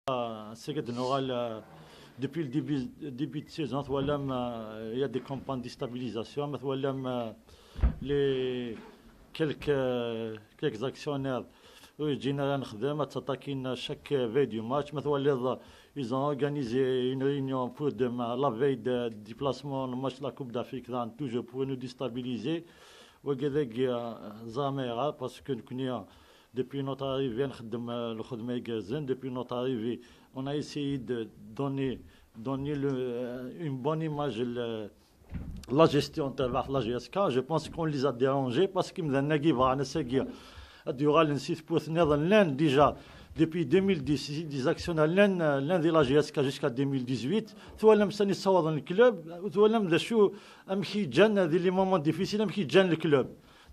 C'est que depuis le début de saison, il y a des campagnes de stabilisation. Les quelques actionnaires جينا نخدم تتاكين chaque veille du match. Ils ont organisé une réunion pour demain, la veille du déplacement, le match de la Coupe d'Afrique, toujours pour nous déstabiliser. Parce que depuis notre arrivée, depuis notre arrivée, on a essayé de donner une bonne image la gestion de la GSK. Je pense qu'on les a dérangés parce qu'ils me durant déjà depuis 2010 des actionnaires l'un de la GSK jusqu'à 2018 ثوالم ساني صوّر الكلوب ثوالم ذا شو امشي جان هذه لي مومون ديفيسيل امشي جان الكلوب.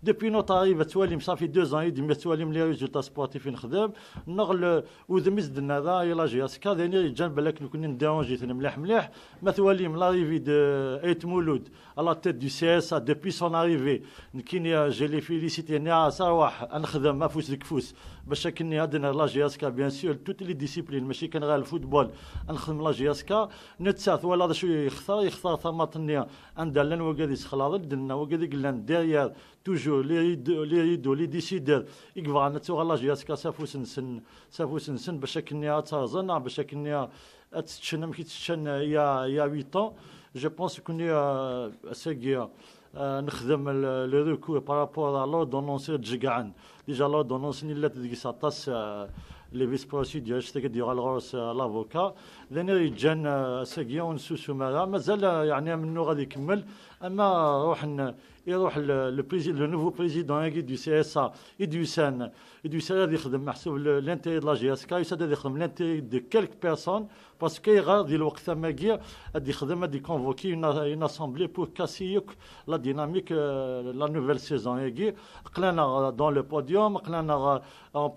Depuis notre arrivée, ça fait 2 ans et demi, les résultats sportifs نخدم نغل وذمز دنا يلا GSK ذاني جان بالك نكون نداونجي مليح مليح ما ثواليم l'arrivée de Ait Mouloud à la tête du CSA depuis son arrivée كيني je les félicite نيا صراحه نخدم ما فوس الكفوس باش كني عندنا لا GSK بيان سور توت لي ديسيبلين ماشي كان غير الفوتبول نخدم لا GSK نتساث ولا شو يختار ثماتنيا عندنا لن وقادي سخلاط دنا وقادي قلنا ديريير toujours les décideurs يقفوا نتوغ لا GSK سافوس نسن باش كني تازن باش كني تشنم كي تشن يا 8 ans. Je pense qu'on est نخدم لي ريكور بارابور على لوردونونس تجقعن ديجا لوردونونس اللي تدقي 19 les vice-procédures, c'est-à-dire l'avocat, لأن جان ساقيون سوسومارا مازال يعني منو غادي يكمل أما يروح le nouveau président du CSA Idrissane غادي يخدم محسوب l'intérêt de la GSK غادي يخدم l'intérêt de quelques personnes parce que غادي الوقت ثما غادي يخدم غادي convoquer une assemblée pour casser la dynamique la nouvelle saison قلنا dans le podium قلنا en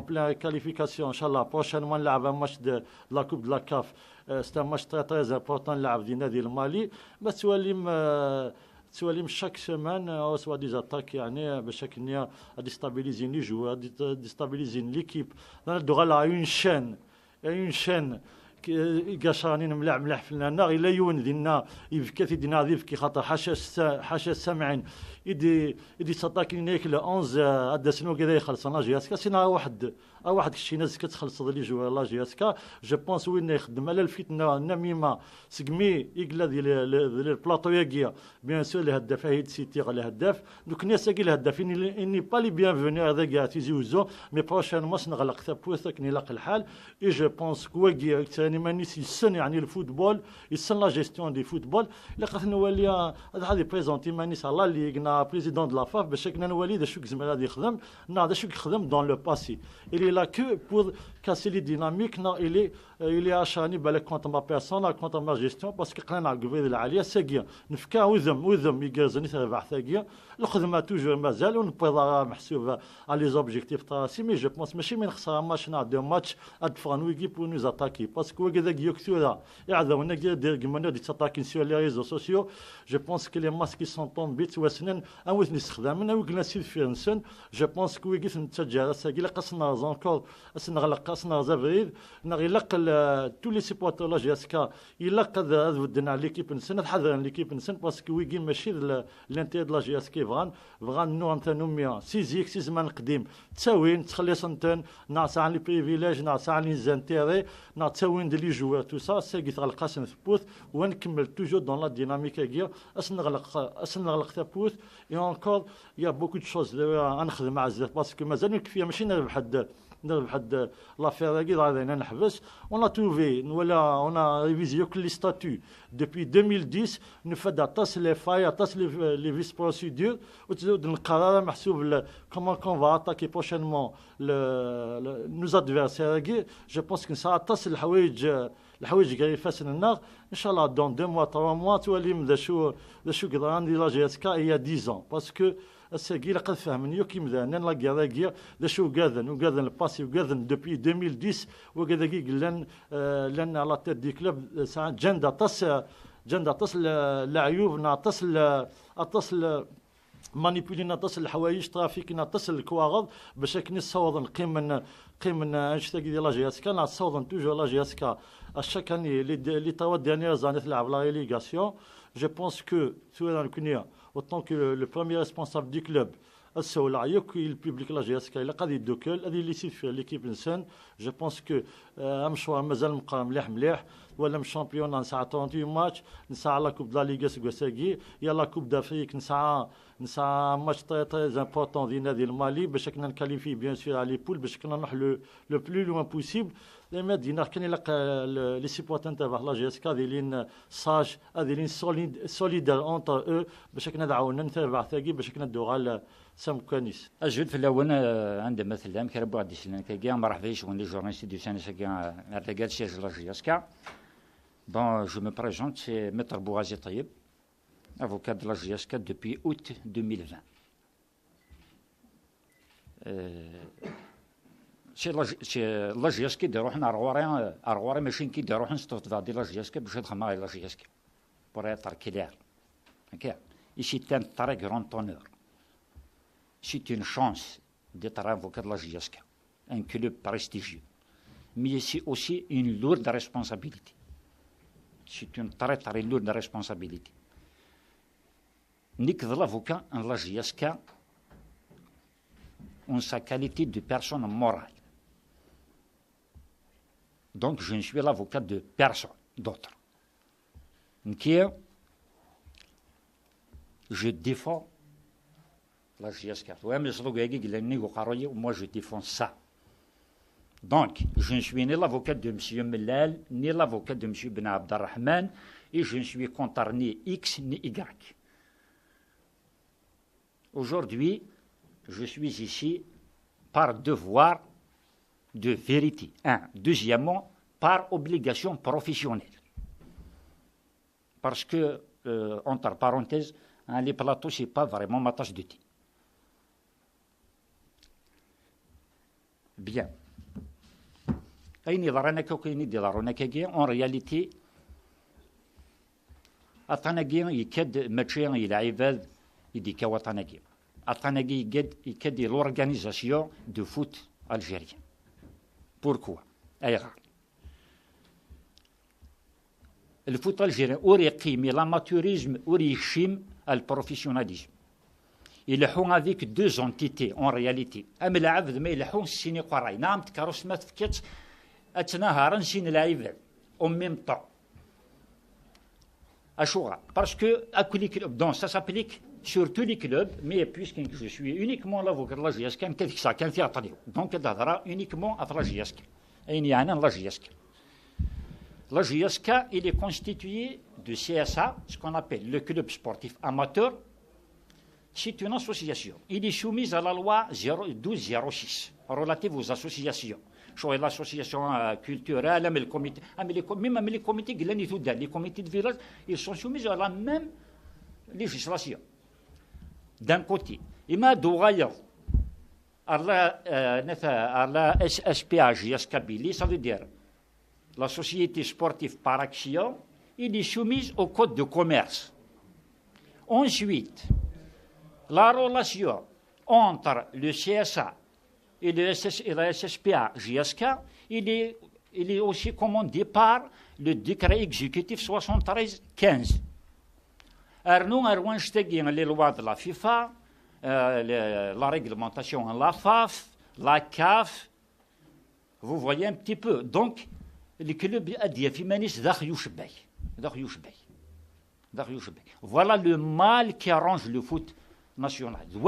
pleine qualification inchallah prochainement نلعب un match de la Coupe de la CAF. C'est un match très très important نلعب دي نادي المالي بس تواليم chaque semaine on reçoit des attaques يعني باش كنيا déstabiliser les joueurs déstabiliser l'équipe dans une chaîne قاشانين ملح في لنا الا يون دينا يفكي دينا يفكي خاطر حاشا السامعين يدي صداكين هيك ل 11 هذا شنو كذا يخلص انا GSK سينا واحد شي ناس كتخلص لي جوار لا GSK جو بونس وين يخدم على الفتنه النميمه سقمي يقلا ديال البلاطو ياكيا بيان سور الهداف هيد سيتي على الهداف دوك الناس كي الهداف اني با لي بيان فوني هذا كاع تيزوزو مي بروشين ماس نغلق ثابوثك نلاق الحال اي جو بونس كواكيا ثاني مانيس يسن يعني الفوتبول يسن لا جيستيون دي فوتبول الا قد نولي هذا بريزونتي مانيس على ليغنا بريزيدون دو لا فاف باش كنا نولي دا شو كزمر غادي يخدم دا شو يخدم دون لو باسي il est là que pour casser les dynamiques. Non, il est acharné contre ma personne, contre ma gestion, parce que quand on a gouverné l'Alia, c'est bien. Nous faisons وذم يجازني تبع ثقيل. الخدمة toujours مازال ونبغى محسوب على les objectifs tracés, mais je pense ماشي من خسارة ماتش نعدي ماتش أدفعنا ويجي pour nous attaquer, parce que وكذا يكثرها. يعذبنا كذا دير دي تاتاكين sur les réseaux sociaux. Je pense que les masques qui sont tombés وسنن أو نستخدمنا وقلنا سيد فيرنسن. Je pense que ويجي نتجارة ثقيل قصنا encore نغلق قصنا زبريد نغلق tous les supporters la GSK يلقى ودنا ليكيب نسن حذر ليكيب نسن باسكو ويجي ماشي l'intérêt de la GSK فغان نو انت نوميا سيزيك سي زمان قديم تساوين تخلي سنتين ناعس عن لي بريفيليج ناعس عن لي زانتيري ناعس تساوين دي لي جوار تو سا ساكي تغلق ثبوت ونكمل توجور دون لا ديناميك كيا نغلق ثبوت اي انكور يا بوكو دو شوز نخدم مع الزاف باسكو مازال كفايه ماشي نربح حد l'affaire qui on a trouvé on a révisé les statuts depuis 2010 nous faisons les failles les vice-procédures comment on va attaquer prochainement nos adversaires. Je pense que ça attaque الحوايج قاعد يفسن النار ان شاء الله dans 2 mois 3 mois تولي ذا شو قدر عندي لا GSK il y a 10 ans parce que الساقي لقد فهمني كي مذانا لا كيا ذا شو قاذن الباسي وقاذن دوبي 2010 وكذا كي لان على تيت دي كلوب ساعه جندا تصل العيوب نعتصل مانيبولينا تصل الحوايج ترافيكنا تصل الكواغض باش كني الصوضن قيم انشتاق ديال لاجياسكا نصوضن توجور لاجياسكا اشاك اني لي توا ديرنيير زاني تلعب لا ريليغاسيون جو بونس كو سواء كونيا اوتون كو لو بروميير ريسبونسابل دو كلوب السولة يوك البيبليك لاجياسكا الا قادي دوكل هذه اللي سيت في ليكيب انسان جو بونس كو مشوار مازال مقام مليح ولا من شامبيون نسعى 38 ماتش نسعى لا كوب لا ليغا سكوساكي يا لا كوب دافريك نسعى ماتش تري تري امبورطون ديال نادي المالي باش كنا نكاليفي بيان سور على لي بول باش كنا نروح لو بلو لوان بوسيبل لما دينا كان لي سيبورتان تاع لا جي اس كا ديالين ساج ديالين سوليدار اونتر او باش كنا دعونا نتابع ثاقي باش كنا ندوغ على سام كانيس اجل في الاول عند مثلا كربو غادي سلان كاع مرحبا بيش وني جورناليست دو سان كاع ارتقال سياج لا جي اس كا بون جو مي بريزونت سي متر بوغازي طيب avocat de la GSK depuis août 2020. C'est la GSK de روحنا أرغوري ماشين كي روحنا نستوطفا دي la GSK باش ندخل على la GSK pour être clair. Ok. Ici c'est un très grand honneur. C'est une chance d'être avocat de la GSK, un club prestigieux. Mais c'est aussi une lourde responsabilité. C'est une très très lourde responsabilité. Nick de l'avocat en la GSK en sa qualité de personne morale. Donc je ne suis l'avocat de personne d'autre. Je défends la GSK. Moi je défends ça. Donc je ne suis ni l'avocat de M. Mellal, ni l'avocat de M. Ben Abdelrahman, et je ne suis contre ni X ni Y. Aujourd'hui, je suis ici par devoir de vérité. Un. Deuxièmement, par obligation professionnelle. Parce que, entre parenthèses, les plateaux, ce n'est pas vraiment ma tâche de thé. Bien. En réalité, يديك وطنية. الطنية يكدي l'organisation de foot algérien. Pourquoi? أيغار. الفوت algérien أوري قيمي l'amateurisme أوري يشيم البروفيسيوناليزم. يلحون avec deux entités en réalité. أم العبد ما يلحون السيني قراي. نعم تكروس ما تفكت أتنهار نسين العباد. En même temps. Parce que donc, ça s'applique sur tous les clubs, mais puisque je suis uniquement l'avocat de la GSK, donc il y uniquement à la GSK. La GSK, il est constitué de CSA, ce qu'on appelle le club sportif amateur. C'est une association. Il est soumis à la loi 1206 relative aux associations. L'association culturelle, mais même les comités de village, ils sont soumis à la même législation. D'un côté, il m'a dit à la SSPA GSK Billy, ça veut dire la société sportive par action, il est soumise au code de commerce. Ensuite, la relation entre le CSA et la SSPA GSK, il est aussi commandé par le décret exécutif 73-15. Nous avons les lois de la FIFA, la réglementation en la FAF, la CAF. Vous voyez un petit peu. Donc, le club a dit voilà le mal qui arrange le foot national. Le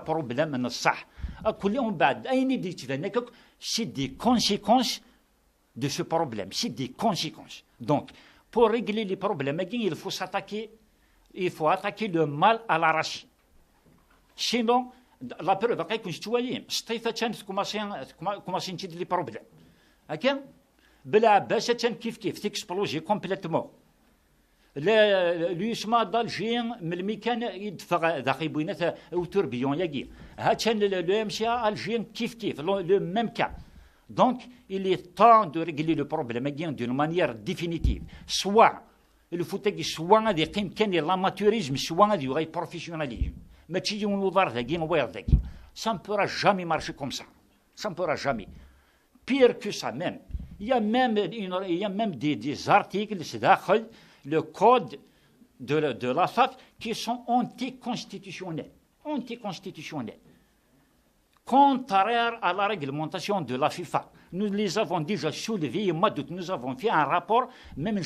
problème, c'est des conséquences de ce problème. C'est des conséquences. Donc, pour régler les problèmes, il faut s'attaquer. Il faut attaquer le mal à la racine. Sinon, la preuve, c'est que commencer les problèmes. Kif t'exploser complètement. l'USMA d'Alger ملي كان يدفع ذاك بينات او توربيون ياكي ها كان لو ام سي الجيريان كيف لو ميم كا. Donc, il est temps de régler le problème d'une manière définitive. Soit, il faut que soit l'amateurisme, soit le professionnalisme. ما تجي ونوضر ذاكي وير ذاكي. Ça ne pourra jamais marcher comme ça. Ça ne pourra jamais. Pire que ça même. Il y a même des articles, c'est d'ailleurs le code de la FAF qui sont anticonstitutionnels. Anticonstitutionnels. Contraires à la réglementation de la FIFA. Nous les avons déjà soulevés, au mois d'août, nous avons fait un rapport, même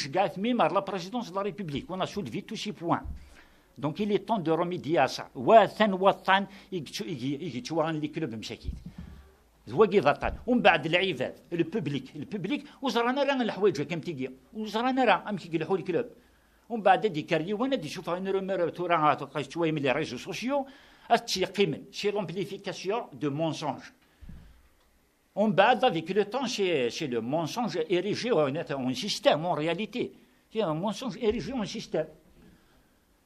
à la présidence de la République. On a soulevé tous ces points. Donc il est temps de remédier à ça. ومن بعد العباد الببليك وزرانا راه الحوايج كم تيجي وزرانا راه ام كيقلحوا الكلوب ومن بعد دي كاريو وانا دي شوف انا راه تورا شويه من لي ريزو سوسيو التيقيم سي لومبليفيكاسيون دو مونسونج ومن بعد avec le temps c'est le mensonge érigé en système en réalité c'est un mensonge érigé en système.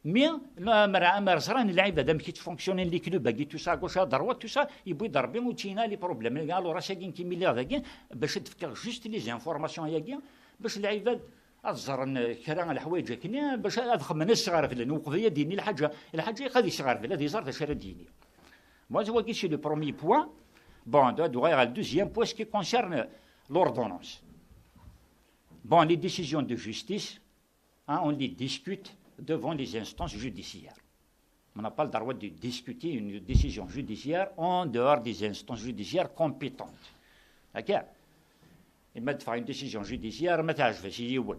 Mais ما زران اللعيبه دام كيتفونكسيونين لي كلوب باقي تو سا غوش دروات تو سا يبغي يضربين وتينا لي بروبليم قالوا راه ساكين كيمي لي هذاك باش تفكر جوست لي زانفورماسيون ياكي باش اللعيبه الزرن كرا الحوايج كني باش ادخل الصغار في نوقف هي ديني الحاجه غادي صغار في هذه زرت شرا ديني. Moi je vois que c'est le premier point. Bon, doit y avoir le deuxième point ce qui concerne l'ordonnance. Bon, les décisions de justice, on les discute devant les instances judiciaires. On n'a pas le droit de discuter une décision judiciaire en dehors des instances judiciaires compétentes. D'accord? Il m'a fait une décision judiciaire, ما تعرفش يوان.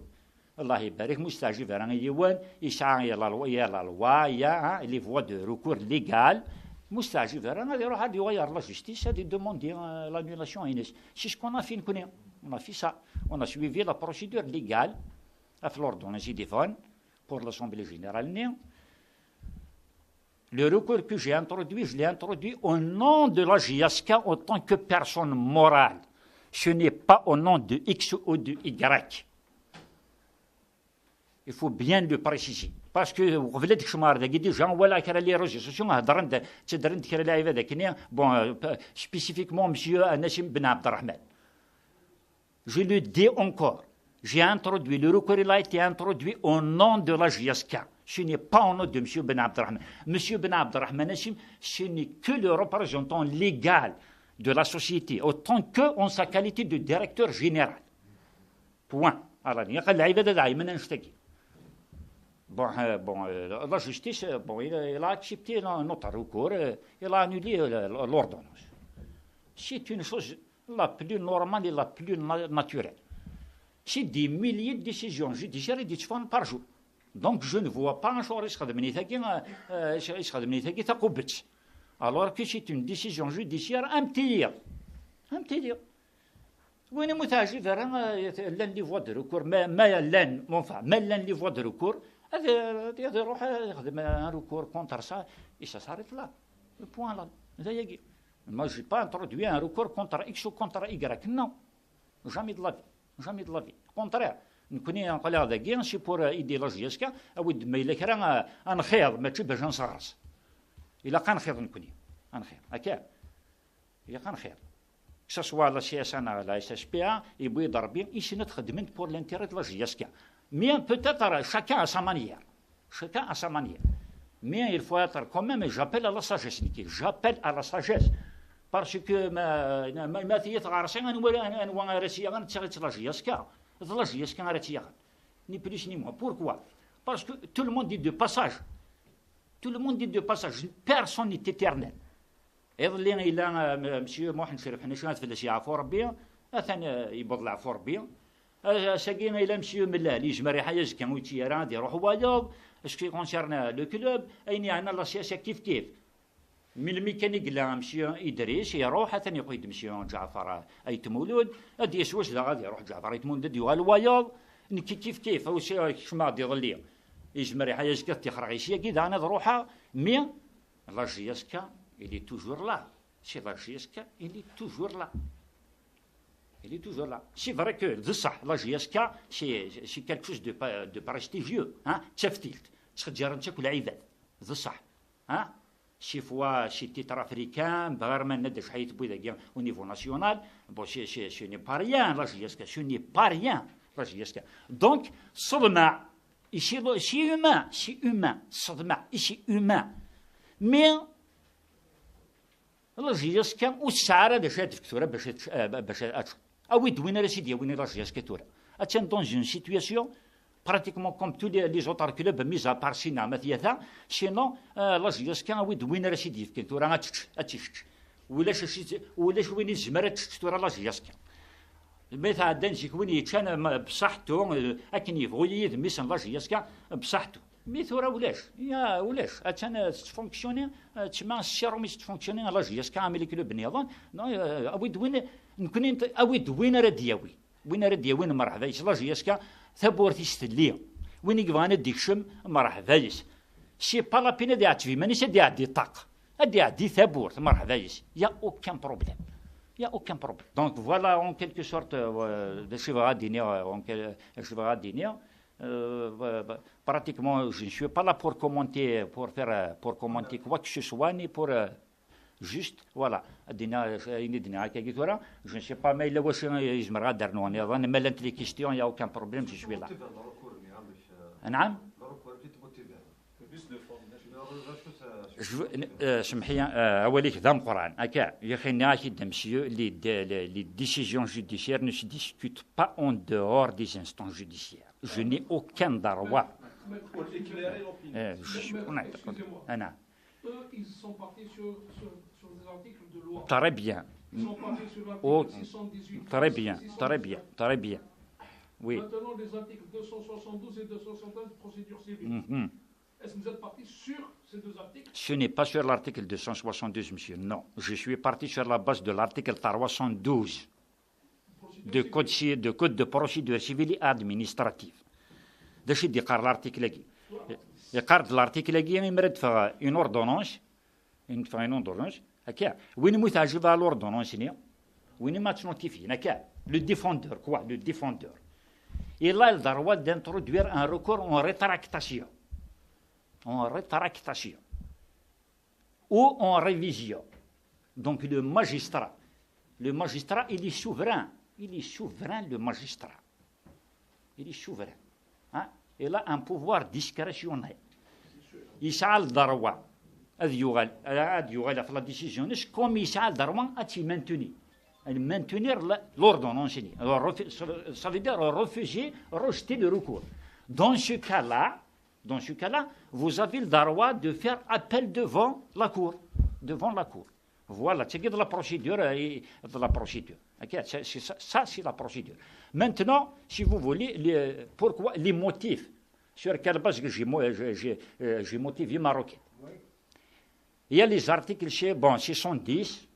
الله يبارك مستعجب راه يوان يسعى يا la loi يا les voies de recours légales مستعجب راه يروح هذا يغير la justice هذا demander l'annulation c'est ce qu'on a fait on a fait ça on a suivi la procédure légale à l'ordonnance de pour l'Assemblée générale. Le recours que j'ai introduit, je l'ai introduit au nom de la JSK en tant que personne morale. Ce n'est pas au nom de X ou de Y. Il faut bien le préciser. Parce que vous voulez que je m'arrête des gens, voilà, qui a les réseaux sociaux, bon, spécifiquement, M. Anassim Ben Abdelrahman. Je le dis encore. J'ai introduit, le recours il a été introduit au nom de la JSK. Ce n'est pas au nom de M. Ben Abdelrahman. M. Ben Abdelrahman, ce n'est que le représentant légal de la société, autant qu'en sa qualité de directeur général. Point. Bon, la justice, bon, il a accepté notre recours, il a annulé l'ordonnance. C'est une chose la plus normale et la plus naturelle. C'est des milliers de décisions judiciaires qui se font par jour. Donc je ne vois pas un jour alors que c'est une décision judiciaire امتية. وين متاجر لان لي فوا دو ريكور ما لان لي فوا دو ريكور هذا يروح يخدم ان ريكور كونتر سا اي سا s'arrête là le point là هذا يجي. Moi j'ai pas introduit un recours contre X ou contre Y. Non, jamais de la vie. Jamais de la vie. Au contraire, nous connaissons un de guerre, c'est pour idéologie. Mais il est un خير ما تشبه جنس راس. Il a qu'un خير نكوني. Un خير. أكيد. Il a qu'un خير. Que ce soit la CSN, la SSPA, et puis d'arbien, ici notre خدمة pour l'intérêt de la JSK. Mais peut-être chacun à sa manière. Chacun à sa manière. Mais il faut être quand même, j'appelle à la sagesse, j'appelle à la sagesse. Parce que ما تيتغارسين أنا راسي أنا تشغل لا JSK. La JSK arrête ni plus ni moins. Pourquoi? Parce que tout le monde dit de passage. Tout le monde dit de passage. Personne n'est éternel. Et il a monsieur محمد شريف حنا شنو في الاشياء عفو ربي اثنا يبض عفو ربي ساقينا الى مسيو ملال يجمر حاجه كان ويتيرا يروح وايض اسكي كونسيرنا لو كلوب اين عندنا لا سياسه كيف من الميكانيك لا مسيو ادريس يروح ثاني يقيد مسيو جعفر ايت مولود ادي يسوس لا غادي يروح جعفر ايت مولود يوال وايض كيف هو شي كما غادي يظل يجمر حاجه كتخرعيشيه كذا انا نروحها مي لا جياسكا il est toujours là. Chez la JSK, il est toujours là. Il est toujours là. C'est vrai que la JSK, c'est quelque chose de prestigieux. تشفتيلت تخجر نشك العباد ذا صح. شي فوا شي تيتر افريكان بغير ما ندش حيت بوذا au niveau national. Bon, ce n'est pas rien la JSK. Ce n'est pas rien la JSK. Donc, صدمة. C'est humain. C'est humain. صدمة. C'est humain. مي لاجياسكا والسعاره باش تفكتورا باش اوي دوينا راه سيدي وين لاجياسكا تورا اتان دون اون سيتوياسيون pratiquement comme tous les autres clubs mis à part Sina Mathiata sinon لاجياسكا اوي دوينا راه سيدي فكتورا اتشك ولاش وين الزمره تورا لاجياسكا مثلا عندنا شي كوين يتشان بصحته اكن يبغوا يدمس لاجياسكا بصحته مي ثورا ولاش اتشان تفونكسيوني تما الشيرو مي تفونكسيوني لاجياسكا عامل كلوب نيضان اوي دوين نكون اوي دوين راه دياوي وين مرحبا يس لاجياسكا ثبورتي ستليه وين يبغانا ديكشم مرحبا يس سي با لا بينا دي اتفي مانيش دي عدي طاق دي عدي ثبورت مرحبا يس يا اوكان بروبليم Il n'y a aucun problème. Donc voilà en quelque sorte le chevalier pratiquement je ne suis pas là pour commenter quoi que ce soit ni pour juste voilà je ne sais pas mais il mais les questions il n'y a aucun problème je suis là. نعم سمحي اوليك ذا القران هكا يا اخي ناشي مسيو les décisions judiciaires ne se discutent pas en dehors des instances judiciaires. Je n'ai aucun droit. Excusez-moi. Eux, ils sont partis sur des articles de loi. Très bien. Ils sont partis sur l'article 618. Très bien. Oui. Maintenant, les articles 272 et 271 de procédure civile. Est-ce que vous êtes parti sur ces deux articles? Ce n'est pas sur l'article 272, monsieur. Non. Je suis parti sur la base de l'article 312 de code de procédure civile et administrative. داش يقار l'article لكي. يقار l'article لكي يمرد في une ordonnance. une ordonnance. هكا. وين متعجب على l'ordonnance نيا. وين ما تنوتيفي هكا. Le défendeur quoi? Le défendeur. Il a le droit d'introduire un recours en rétractation. En rétractation ou en révision. Donc le magistrat, il est souverain, le magistrat. Il est souverain. Hein? Il a un pouvoir discrétionnel. Il a le droit à la décision, comme il a le droit à maintenir l'ordonnance. Ça veut dire rejeter le recours. Dans ce cas-là, vous avez le droit de faire appel devant la cour. Voilà, c'est de la procédure. Okay, ça, c'est la procédure. Maintenant, si vous voulez, pourquoi les motifs, sur quelle base j'ai motivé ma requête. Il y a les articles 610,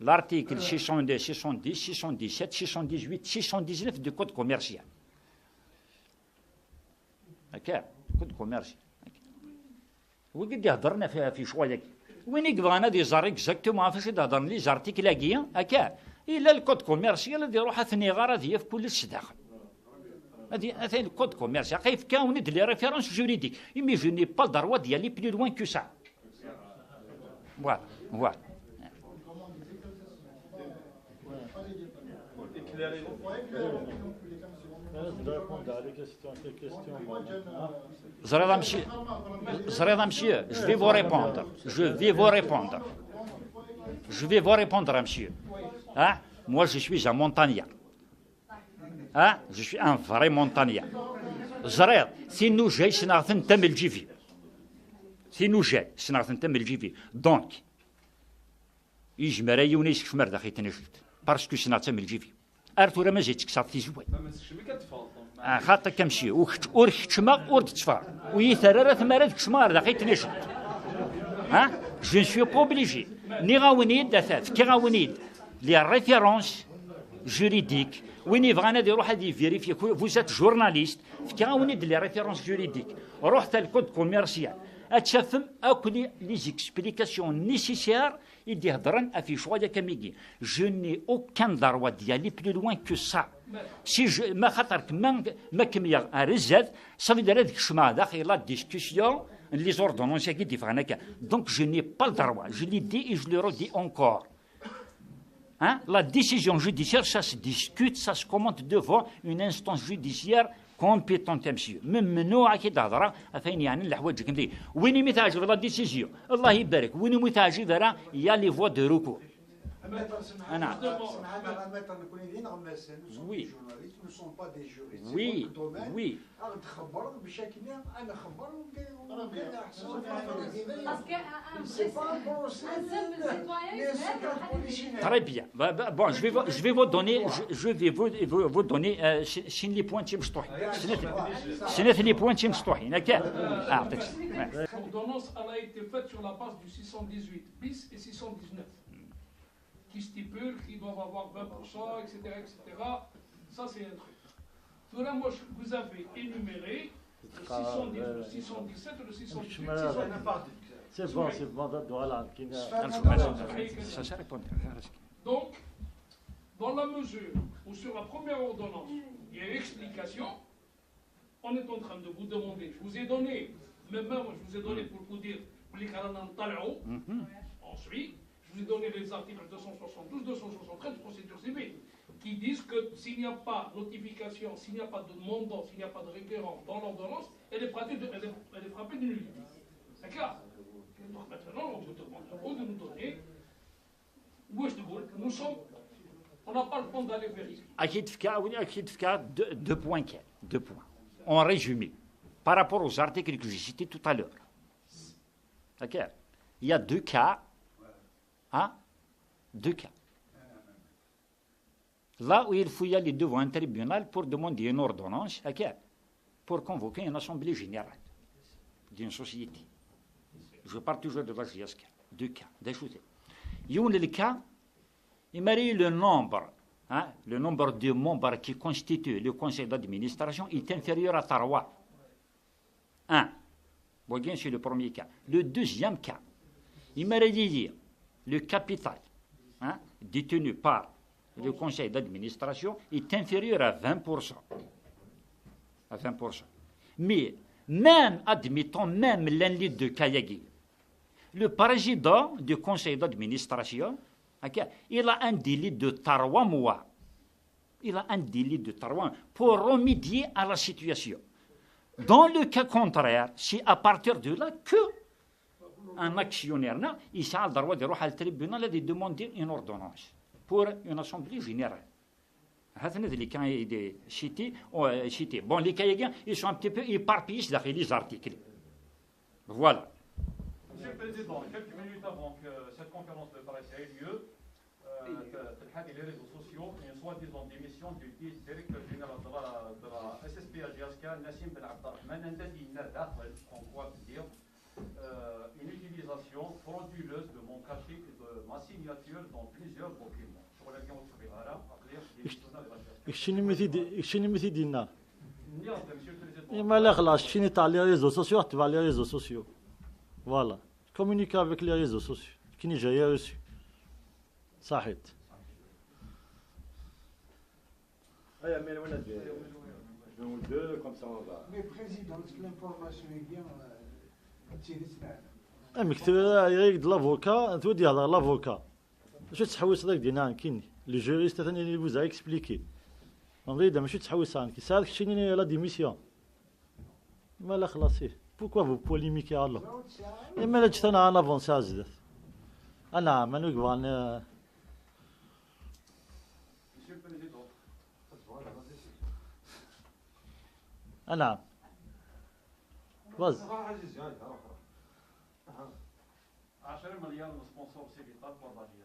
l'article 610, 617, 618, 619 du Code commercial. OK. كود كوميرسي وقد يهضرنا في شويه وين يبغانا دي زار اكزاكتومون فاش يهضر لي زارتيك لاكيا هكا الا الكود كوميرسيال اللي يروح ثني غار هذه في كل الصداقه هذه الكود كوميرسيال كيف كان ند لي ريفيرونس جوريديك مي جو ني با دروا ديالي بلي لوان كو سا فوالا monsieur, je vais vous répondre, monsieur. Hein? Moi, je suis un montagnard. Hein? Je suis un vrai montagnard. Si nous j'ai, c'est n'arrêtons pas de le vivre. Donc, je me réunis ce que je me réunis parce que c'est n'arrêtons pas de le vivre. أرثو ما جيتك صافي زوين. خاطر كمشي وركتشما ورتشفار ويثرر ثمارة كشمار دقيت نشط. ها je ne suis pas obligé ni غاونيد دثات كي غاونيد لي ريفيرونس جوريديك وين يبغانا يروح هذه فيريفي فوزات جورناليست كي غاونيد لي ريفيرونس جوريديك روح حتى الكود كوميرسيال اتشافم اكوني لي زيكسبليكاسيون نيسيسير يدي هضرن افي شويه كميكي جو ني اوكان دروات ديالي بلو لوان كو سا سي ما خاطرك ما كميه رزاد صافي دار هذيك الشمع داخل لا ديسكسيون لي زوردونونس كي ديفرنا كا دونك جو ني با الدروا جو لي دي اي جو لو رودي اونكور Hein? La décision judiciaire, ça se discute, ça se commente devant une instance judiciaire compétente, monsieur. من ممنوع كي تهضر فين يعني الحوايج كندير وين ما تعجب لا ديسيزيون الله يبارك وين ما تعجب راه يا لي فوا دو ريكور. أنا Oui. Oui, oui. Très bien. Bon, je vais vous donner, شنو لي بوان تيمسطوحين. شنو لي بوان تيمسطوحين هكا. L'ordonnance a été faite sur la base du 618 bis et 619. Qui stipule qu'ils doivent avoir 20%, etc., etc. Ça, c'est un truc. Tout là, moi, vous avez énuméré le 610, le 617 et le 618. C'est bon, voilà. Donc, dans la mesure où sur la première ordonnance, il y a explication, on est en train de vous demander, je vous ai donné, même moi, je vous ai donné pour vous dire, ensuite, je vous ai donné les articles 272, 273 de procédure civile, qui disent que s'il n'y a pas notification, s'il n'y a pas de mandant, s'il n'y a pas de requérant dans l'ordonnance, elle est frappée de nullité. C'est clair. Donc maintenant, on vous demande de nous donner où est-ce que nous sommes. On n'a pas le temps d'aller vérifier. Deux points. En résumé, par rapport aux articles que j'ai cités tout à l'heure. D'accord. Il y a deux cas. Hein? Deux cas. Là où il faut y aller devant un tribunal pour demander une ordonnance, pour convoquer une assemblée générale d'une société. Je parle toujours de la GSK. Deux cas, d'ajouter. Il y a le cas, il m'a dit le nombre de membres qui constituent le conseil d'administration est inférieur à 3. Un. Bon, bien, c'est le premier cas. Le deuxième cas, il m'a dit le capital détenu par le conseil d'administration est inférieur à 20%. À 20%. Mais, même, admettons, même l'un des deux cas, le président du conseil d'administration, il a un délai de 3 mois. Il a un délai de 3 mois pour remédier à la situation. Dans le cas contraire, c'est à partir de là que un actionnaire, il a le droit de aller au tribunal et de demander une ordonnance pour une assemblée générale. Les cas cités. Bon, les cas, ils sont un petit peu éparpillés dans les articles. Voilà. Monsieur le Président, quelques minutes avant que cette conférence de presse ait lieu, les réseaux sociaux, une soi-disant démission du directeur général de la SSPA GSK, Nassim Ben Abdelrahman, en quoi dire une utilisation frauduleuse de mon cachet et de ma signature dans plusieurs documents. شنو مثي دينا ما لا خلاص شنو تاع لي ريزو سوسيو تبع لي ريزو سوسيو فوالا كومونيكا افيك لي ريزو سوسيو كي جايه روسي صحيت هيا مين وين دو دو كوم سا اون فا مي بريزيدون لانفورماسيون اي بيان مكتوب يريد لافوكا تودي هذا لافوكا شو تحوس ذاك دينا كيني لي جوريست ثاني اللي فوز اكسبليكي نريد ماشي تحوس عنك سالك شنو لا ديميسيون ما لا خلاصيه بوكوا فو بوليميكي الله اما لا جتنا انا افونسي ازدت انا منو كبان انا باز 10 مليار سبونسور سيفيتال بور لا جي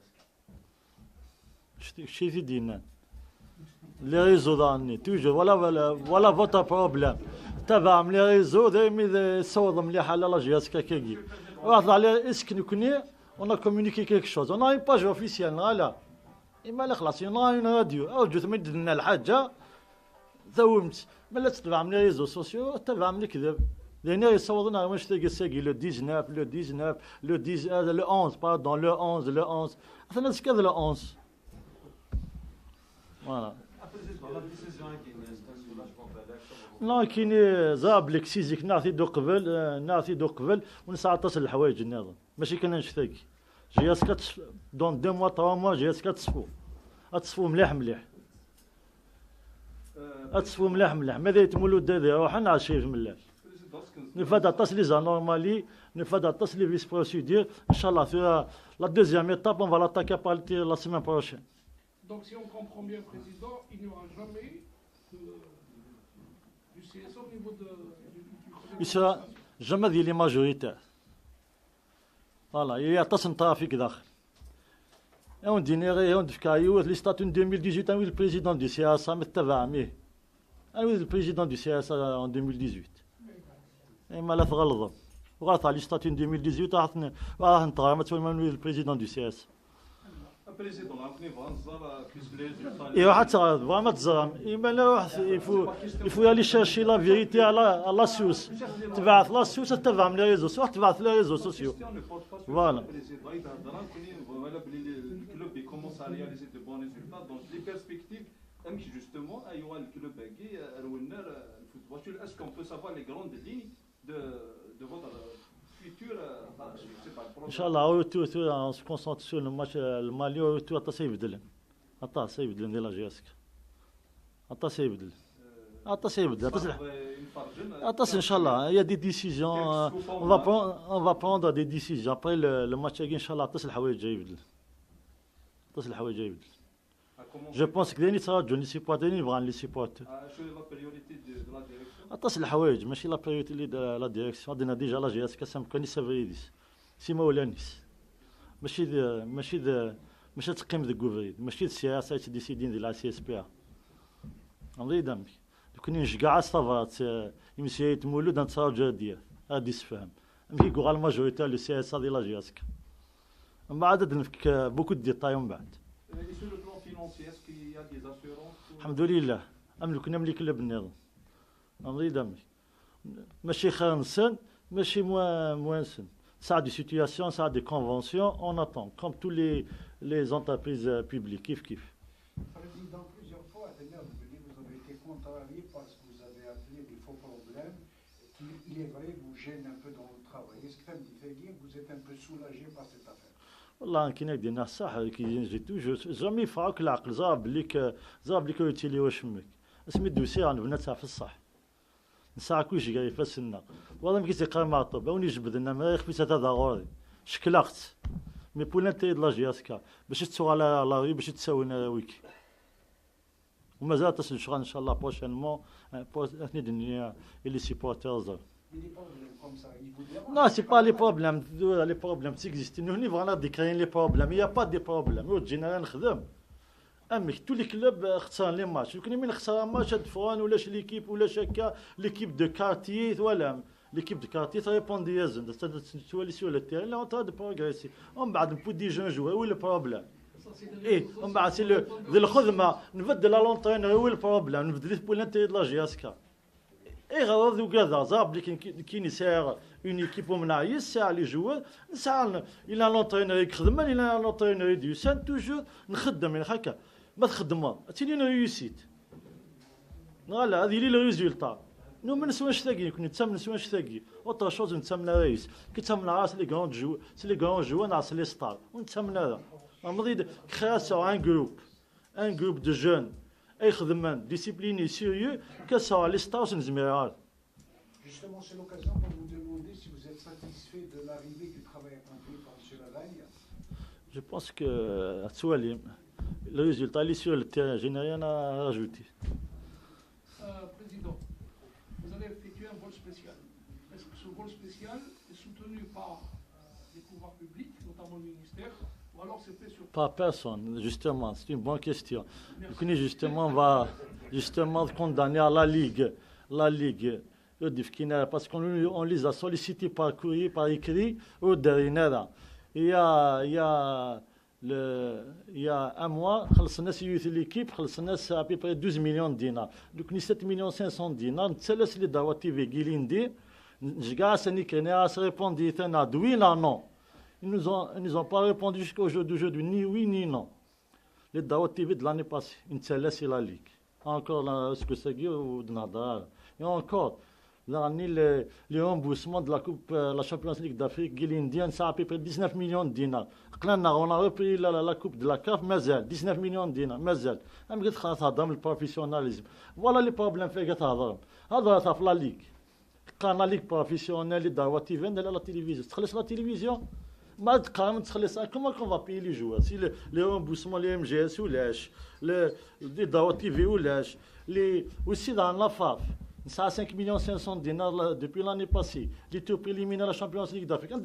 اس كي. شي في دينا لي ريزو داني توجور ولا فوتا بروبليم تبع لي ريزو دايما صوت مليح على لا جي اس كي واحد على اسكن كوني اون كومونيكي كيك شوز اون اي باج اوفيسيال لا اما لا خلاص اون راديو ارجو تمد لنا الحاجه ثومت ملا تتبع لي ريزو سوسيو تبع لي كذب لأن يصورنا واش تلقى ساقي لو 19 لو 11 باردون لو 11 احنا نسكت لو 11 فوالا لا كاين زابلك سيزيك نعطي دو قبل ونسعى تصل الحوايج النظام ماشي كان نشتاقي جي اس 4 دون 2 موا 3 موا جي اس 4 تصفو اتصفوا مليح مليح اتصفوا مليح مليح ماذا يتمولوا دادي روحنا على شي مليح نفاد اتصل لي نورمالي نفاد اتصل لي فيس بروسيدير ان شاء الله في لا دوزيام ايتاب اون فا لاتاكي بارتي لا سيمين بروشين. Donc si on comprend bien, Président, il n'y aura jamais du CSA au niveau du il sera jamais ديال لي ماجوريتير فوالا يعتصم ترافيك داخل اون دينيري اون دفكايو لي ستاتون 2018 وي البريزيدون دي سي اس متبع ميه وي البريزيدون دي سي اس ان 2018 اما لا تغلظوا وغلط على لي ستاتون 2018 راه نطرا ما تولي من البريزيدون دي سي اس Président, il va vraiment il faut aller chercher la vérité à la source. Tu vas à la source, tu vas les réseaux sociaux, tu vas les réseaux sociaux. Voilà. Le club commence à réaliser de bons résultats. Donc les perspectives, justement, il y aura le club qui football. Est-ce qu'on peut savoir les grandes lignes de votre futur Inch'Allah, on se concentre sur le match le Mali, tout à سيبدل. أتا سيبدل ديال لاجياسك. أتا سيبدل. أتا سيبدل. أتا إن شاء الله. Il y a des décisions. On va prendre des décisions. Après le match إن شاء الله أتا الحوايج جاي يبدل. أتا الحوايج جاي يبدل. Je pense que les supporters ils vont les supporter. أتصل الحوايج ماشي لا بريوريتي اللي لا ديريكسيون عندنا ديجا لا جي اس كاسام كاني سافريديس سيما ولانيس ماشي تقيم ذا كوفريد ماشي السياسه تديسيدين ديال لا سي اس بي ا الله دامك كون نشكاع صافات يمشي يتمولود نتصاوب جديه غادي يسفهم ماشي كوغال ماجوريتي لو سي اس ديال لا جي اس من بعد نفك بوكو دي ديتاي من بعد الحمد لله كنا ملي كلب النظام الله يدمك ماشي خامسن ماشي موانسن ça a des situations ça a des conventions on attend comme tous les entreprises publiques kif kif. Président, plusieurs fois à vous avez été contrarié parce que vous avez appelé des faux problèmes qui, il est vrai, vous gênent un peu dans le travail. Est-ce que vous êtes un peu soulagé par cette affaire? والله كاين دينا الصح كي توجور جامي فاك العقل زاب ليك يتيلي واش فمك اسمي الدوسي غنبنا تاع في الصح نساع كلشي قال يفسنا والله ما كيتقال مع الطب وني جبدنا ما يخفي هذا غوري شكلقت مي بولان تايد لا جياسكا باش تسوق على لا باش تساوينا ويكي ومازال تصل شغل ان شاء الله بروشينمون اثني دنيا اللي سيبورترز Non, c'est pas les problèmes. Les problèmes, c'est existe. Nous, on va décrire les problèmes. Il n'y a pas de problèmes. Nous, généralement, tous les clubs خسران les matchs. Nous, من خسران match de فلان ولا l'équipe ولا شكا l'équipe de quartier ولا l'équipe de quartier ça répond des jeunes. C'est sur le terrain, là, on est en train de progresser. On va pour des jeunes joueurs, où est le problème? Et on va c'est le الخدمة نبدل l'entraîneur, où est le problème? نبدل pour l'intérêt de la GSK. Et غرض وكذا زاب اللي كاين يسير اون ايكيب ومنع يساع لي جوار نساع الى لونترينور يخدم الى لونترينور يدوسان توجور نخدم هكا ما تخدموا تيني ريوسيت فوالا هذه لي لو ريزولتا نو ما نسواش ثاقي كنا نتسمى نسواش ثاقي اوتر شوز نتسمى رئيس كي تسمى راس لي غراند جو سي لي غراند جو ناس لي ستار ونتسمى هذا نمضي كرياسيون ان جروب دو جون يخدمون ديسيبليني سيريو كسوا لي ستارز نزميرال. Justement, c'est l'occasion pour vous demander si vous êtes satisfait de l'arrivée du travail accompli par M. Lavagne. Je pense que le résultat est sur le terrain, je n'ai rien à rajouter. Président, vous avez effectué un vol spécial. Est-ce que ce vol spécial est soutenu par les pouvoirs publics, notamment le ministère, ou alors c'est fait sur... Pas personne, justement, c'est une bonne question. Donc, justement, on va justement condamner à la Ligue. Parce qu'on les a sollicités par courrier, par écrit, au dernier. Il y a un mois, l'équipe a à peu près 12 millions de dinars. Donc, 7 millions 500 dinars. C'est là que les Dawati Vigilindi, je répondu oui, non. Ils nous ont pas répondu jusqu'à aujourd'hui, ni oui, ni non. Les Dawati TV de l'année passée, c'est la Ligue. Encore ce que c'est ou de Nadal. Et encore, Les remboursements de la Coupe, la Champions League d'Afrique, l'Indien, ça a à peu près 19 millions de dinars. On a repris la Coupe de la CAF, Mazel, 19 millions de dinars, Mazel. Le professionnalisme. Voilà les problèmes fait que هذا في la Ligue. Quand la Ligue professionnelle, les droits qui viennent de la télévision. Tu la télévision, comment on va payer les joueurs? Si les remboursements, les MGS ou les droits TV ou aussi dans la FAF. Ça a 5 500 000 dinars depuis l'année passée. Les tours préliminaires de la Champions League d'Afrique. Est-ce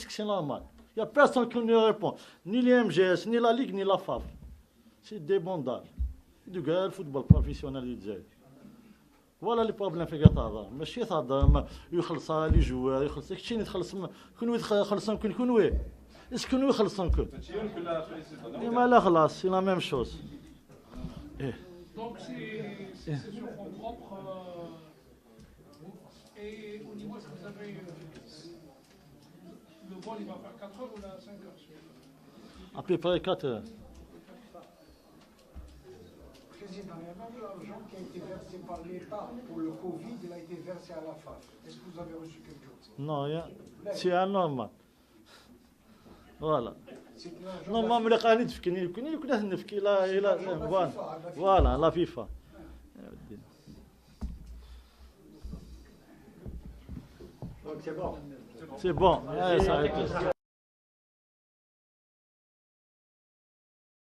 que c'est normal? Il n'y a personne qui ne répond. Ni les MGS, ni la Ligue, ni la FAF. C'est des bondage. Du gars, le football professionnel. Voilà les problèmes في قطر. ماشي تهضر يخلص لي جوار يخلص داكشي اللي تخلص كون يخلصهم كون وين اسكون يخلصهم كون ما لا خلاص سي لا ميم شوز. Donc c'est sur fonds propres. Et au niveau, est-ce que vous avez. Le vol, il va faire 4 heures ou 5 heures? À peu près 4 heures. Président, il y a même l'argent qui a été versé par l'État pour le Covid, il a été versé à la FAF. Est-ce que vous avez reçu quelque chose? Non, c'est anormal. Voilà. Non, mais le تفكيني كنا نفكي لا voilà la FIFA. Donc c'est bon. C'est bon.